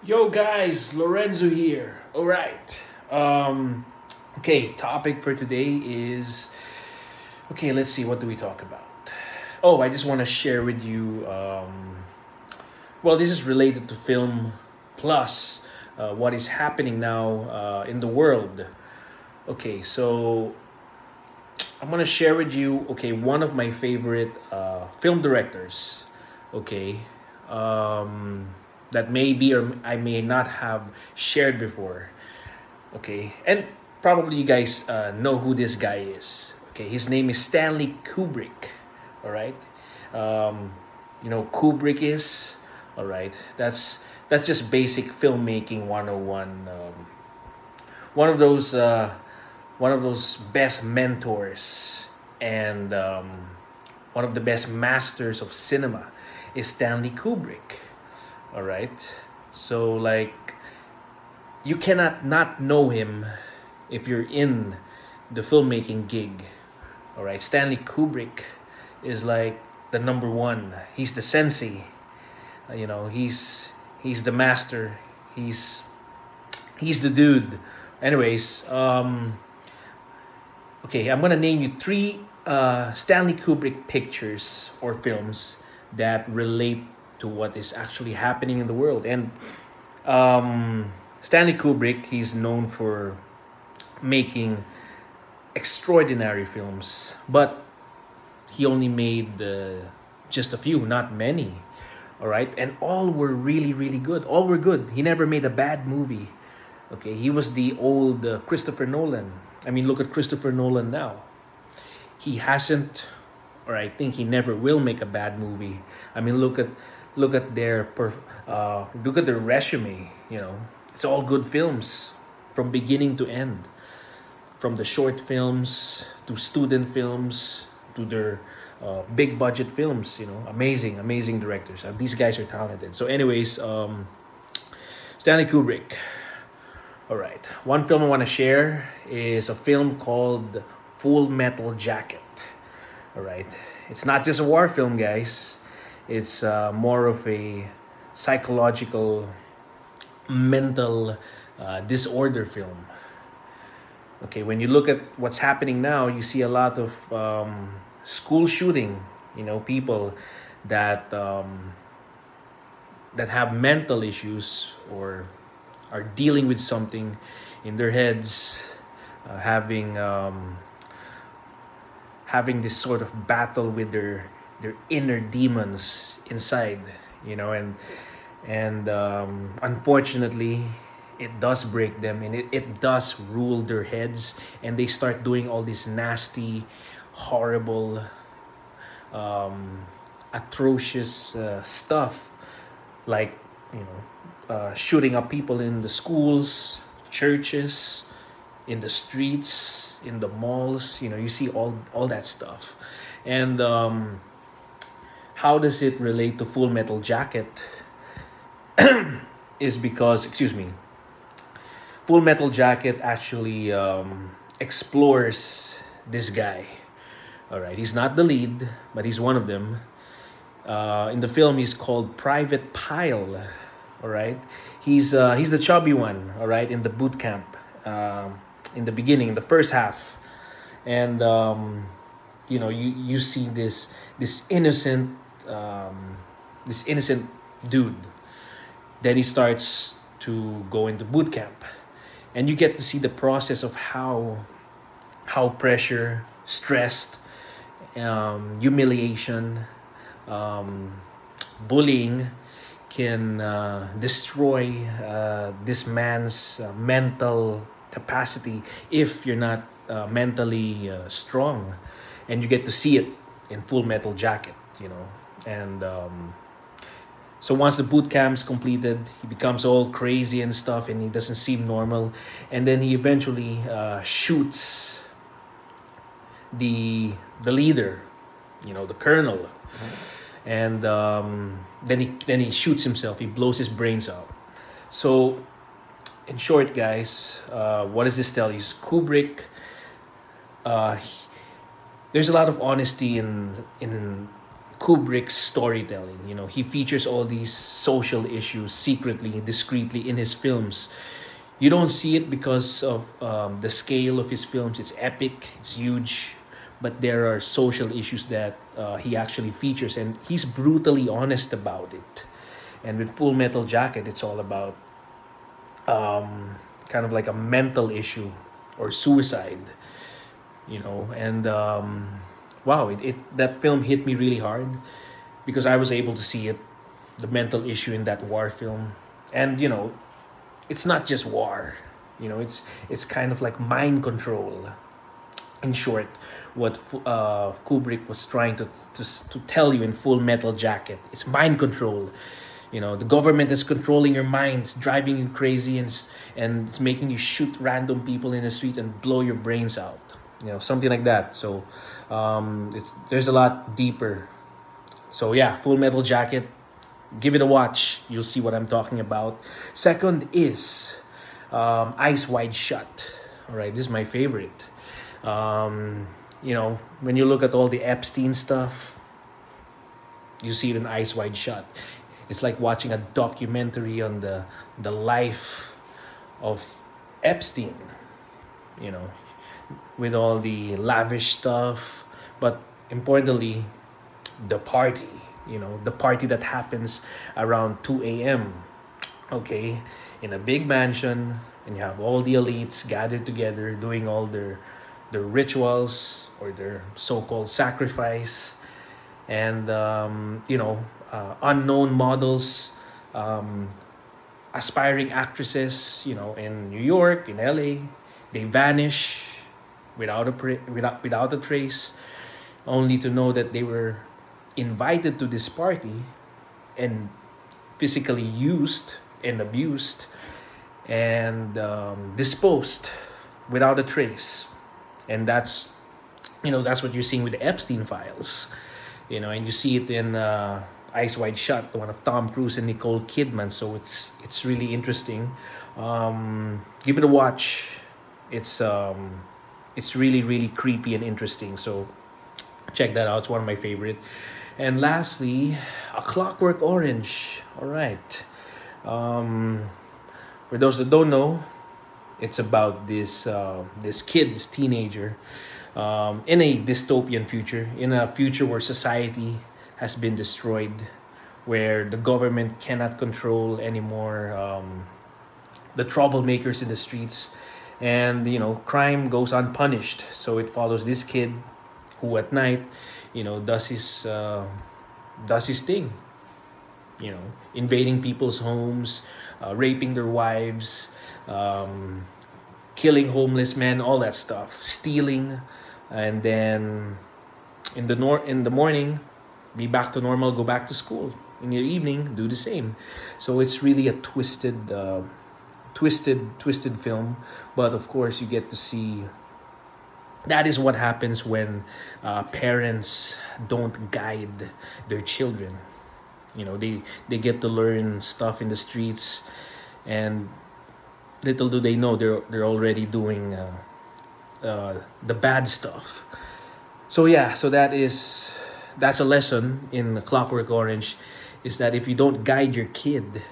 Yo guys, Lorenzo here. All right. Um okay, topic for today is okay, let's see what do we talk about. Oh, I just want to share with you well, this is related to film plus what is happening now in the world. Okay, so I'm going to share with you one of my favorite film directors. Okay. Um that may be or I may not have shared before. Okay, and probably you guys know who this guy is. Okay, his name is Stanley Kubrick. All right, um, you know Kubrick is. All right, that's just basic filmmaking 101. One of those one of those best mentors and one of the best masters of cinema is Stanley Kubrick. All right, so like you cannot not know him if you're in the filmmaking gig. All right, Stanley Kubrick is like the number one. He's the sensei. He's the master. He's the dude. Anyways, okay, I'm gonna name you three Stanley Kubrick pictures or films that relate to what is actually happening in the world. And Stanley Kubrick, he's known for making extraordinary films, but he only made just a few, not many. All right, and all were really, really good. All were good. He never made a bad movie. Okay, he was the old Christopher Nolan. I mean, look at Christopher Nolan now. He hasn't, or I think he never will make a bad movie. I mean, look at their resume. You know, it's all good films from beginning to end, from the short films to student films to their big budget films. You know, amazing, amazing directors. These guys are talented. So, anyways, Stanley Kubrick. All right, one film I want to share is a film called Full Metal Jacket. All right, it's not just a war film, guys. It's more of a psychological, mental disorder film. Okay, when you look at what's happening now, you see a lot of school shooting. You know, people that that have mental issues or are dealing with something in their heads, having this sort of battle with their inner demons inside. You know, and unfortunately it does break them, and it does rule their heads, and they start doing all this nasty, horrible, atrocious stuff, like, you know, shooting up people in the schools, churches, in the streets, in the malls. You know, you see all that stuff. And how does it relate to Full Metal Jacket? Is because, excuse me, Full Metal Jacket actually explores this guy. All right, he's not the lead, but he's one of them. In the film, he's called Private Pile. All right, he's the chubby one. All right, in the boot camp, in the beginning, in the first half, and you know, you see this innocent this innocent dude. Then he starts to go into boot camp, and you get to see the process of how pressure, stressed, humiliation, um, bullying can destroy this man's mental capacity if you're not mentally strong. And you get to see it in Full Metal Jacket, you know. And so once the boot camp's completed, he becomes all crazy and stuff, and he doesn't seem normal. And then he eventually shoots the leader, you know, the colonel, and then he shoots himself. He blows his brains out. So, in short, guys, what does this tell you? Kubrick. Uh, there's a lot of honesty in Kubrick's storytelling. He features all these social issues secretly, discreetly in his films. You don't see it because of the scale of his films. It's epic, it's huge, but there are social issues that he actually features, and he's brutally honest about it. And with Full Metal Jacket, it's all about kind of like a mental issue or suicide, and wow, that film hit me really hard because I was able to see it, the mental issue in that war film. And it's not just war, it's kind of like mind control. In short, what Kubrick was trying to tell you in Full Metal Jacket, it's mind control. The government is controlling your minds, driving you crazy, and it's making you shoot random people in the street and blow your brains out. Something like that. So there's a lot deeper. So yeah, Full Metal Jacket, give it a watch. You'll see what I'm talking about. Second is Eyes Wide Shut. All right, this is my favorite. When you look at all the Epstein stuff, you see it in Eyes Wide Shut. It's like watching a documentary on the life of Epstein, with all the lavish stuff, but importantly, the party, the party that happens around 2 a.m., okay, in a big mansion, and you have all the elites gathered together doing all their rituals or their so-called sacrifice, and unknown models, aspiring actresses, in New York, in LA, they vanish without a trace, only to know that they were invited to this party and physically used and abused and disposed without a trace. And that's what you're seeing with the Epstein files, and you see it in Eyes Wide Shut, the one of Tom Cruise and Nicole Kidman. So it's really interesting. Give it a watch. It's really, really creepy and interesting. So check that out. It's one of my favorite. And lastly, A Clockwork Orange. All right. For those that don't know, it's about this kid, this teenager, in a dystopian future, in a future where society has been destroyed, where the government cannot control anymore the troublemakers in the streets, and crime goes unpunished. So it follows this kid who at night does his thing, invading people's homes, raping their wives, killing homeless men, all that stuff, stealing, and then in the morning be back to normal, go back to school. In the evening, do the same. So it's really a twisted film. But of course, you get to see that is what happens when parents don't guide their children. They get to learn stuff in the streets, and little do they know they're already doing the bad stuff. So yeah, that's a lesson in Clockwork Orange, is that if you don't guide your kid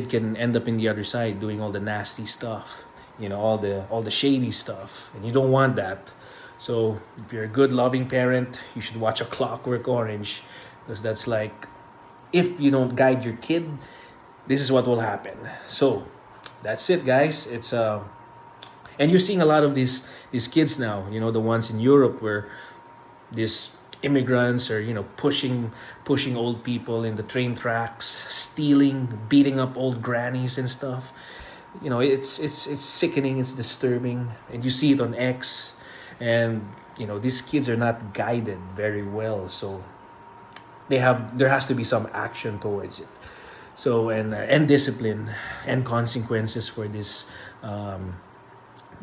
can end up in the other side doing all the nasty stuff, all the shady stuff, and you don't want that. So if you're a good loving parent, you should watch A Clockwork Orange, because that's like, if you don't guide your kid, this is what will happen. So that's it, guys. It's and you're seeing a lot of these kids now, the ones in Europe where these immigrants are pushing old people in the train tracks, stealing, beating up old grannies and stuff. It's sickening, it's disturbing, and you see it on X. And these kids are not guided very well, so there has to be some action towards it. So and discipline and consequences for this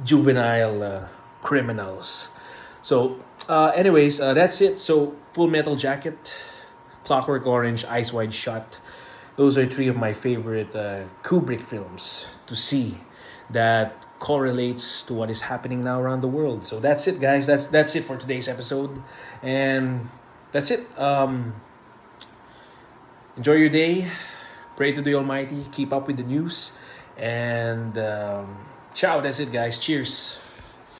juvenile criminals. So anyways, that's it. So Full Metal Jacket, Clockwork Orange, Eyes Wide Shut, those are three of my favorite Kubrick films to see that correlates to what is happening now around the world. So that's it, guys. That's it for today's episode. And That's it. Enjoy your day. Pray to the Almighty. Keep up with the news. And ciao. That's it, guys. Cheers.